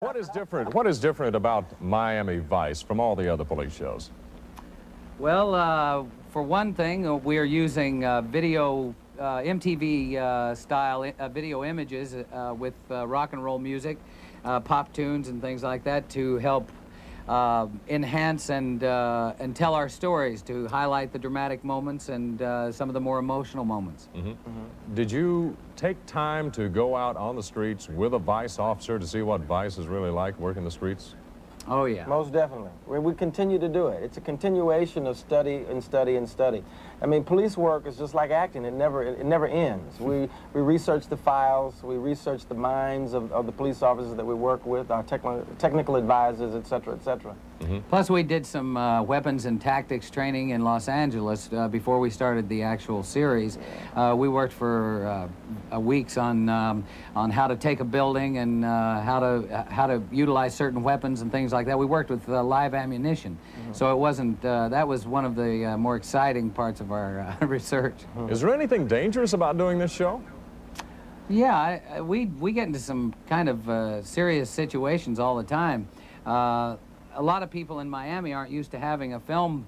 What is different? What is different about Miami Vice from all the other police shows? Well, for one thing, we are using video, MTV style video images with rock and roll music, pop tunes and things like that to help enhance and tell our stories, to highlight the dramatic moments and some of the more emotional moments. Did you take time to go out on the streets with a Vice officer to see what Vice is really like working the streets? Oh, yeah. Most definitely. We continue to do it. It's a continuation of study and study and study. I mean, police work is just like acting. It never ends. We research the files, we research the minds of the police officers that we work with, our technical advisors, et cetera, et cetera. Plus, we did some weapons and tactics training in Los Angeles before we started the actual series. We worked for weeks on how to take a building and how to utilize certain weapons and things like that. We worked with live ammunition, so it wasn't. That was one of the more exciting parts of our research. Is there anything dangerous about doing this show? Yeah, we get into some kind of serious situations all the time. A lot of people in Miami aren't used to having a film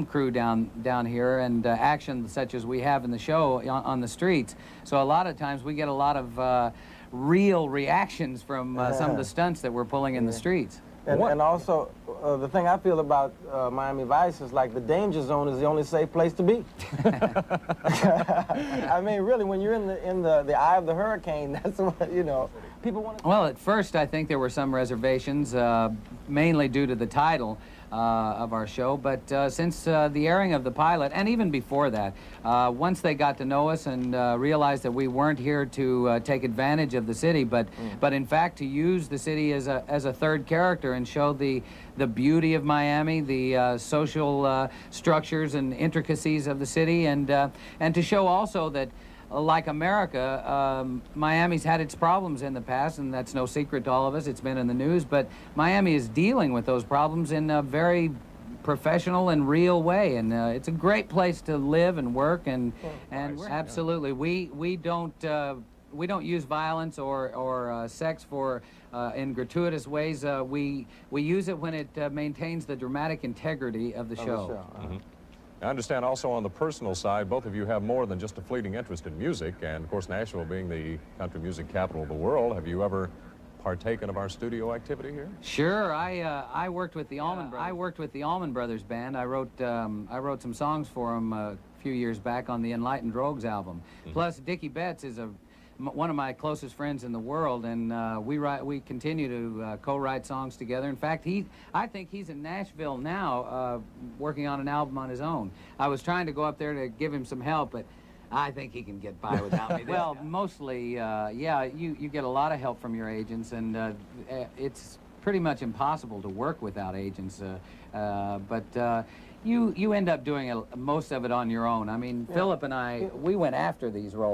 crew down here and action such as we have in the show on the streets. So a lot of times we get a lot of real reactions from some of the stunts that we're pulling in the streets. And also, the thing I feel about Miami Vice is like the danger zone is the only safe place to be. I mean, really, when you're in the eye of the hurricane, that's what, you know, people want to... Well, at first, I think there were some reservations, mainly due to the title of our show, but since the airing of the pilot, and even before that, once they got to know us and realized that we weren't here to take advantage of the city, but in fact to use the city as a third character and show the beauty of Miami, the social structures and intricacies of the city, and to show also that, like America, Miami's had its problems in the past, and that's no secret to all of us. It's been in the news, but Miami is dealing with those problems in a very professional and real way, and it's a great place to live and work, and absolutely, we don't use violence or sex for in gratuitous ways. We use it when it maintains the dramatic integrity of the show. I understand also on the personal side, both of you have more than just a fleeting interest in music, and of course Nashville being the country music capital of the world. Have you ever partaken of our studio activity here? Sure. I worked with the Allman Brothers. I worked with the Allman Brothers band. I wrote some songs for them a few years back on the Enlightened Rogues album. Plus, Dickie Betts is one of my closest friends in the world, and we continue to co-write songs together. In fact, I think he's in Nashville now working on an album on his own. I was trying to go up there to give him some help, but I think he can get by without me. Well, mostly, yeah, you get a lot of help from your agents, and it's pretty much impossible to work without agents, but you end up doing most of it on your own. I mean, Philip and I, we went after these roles.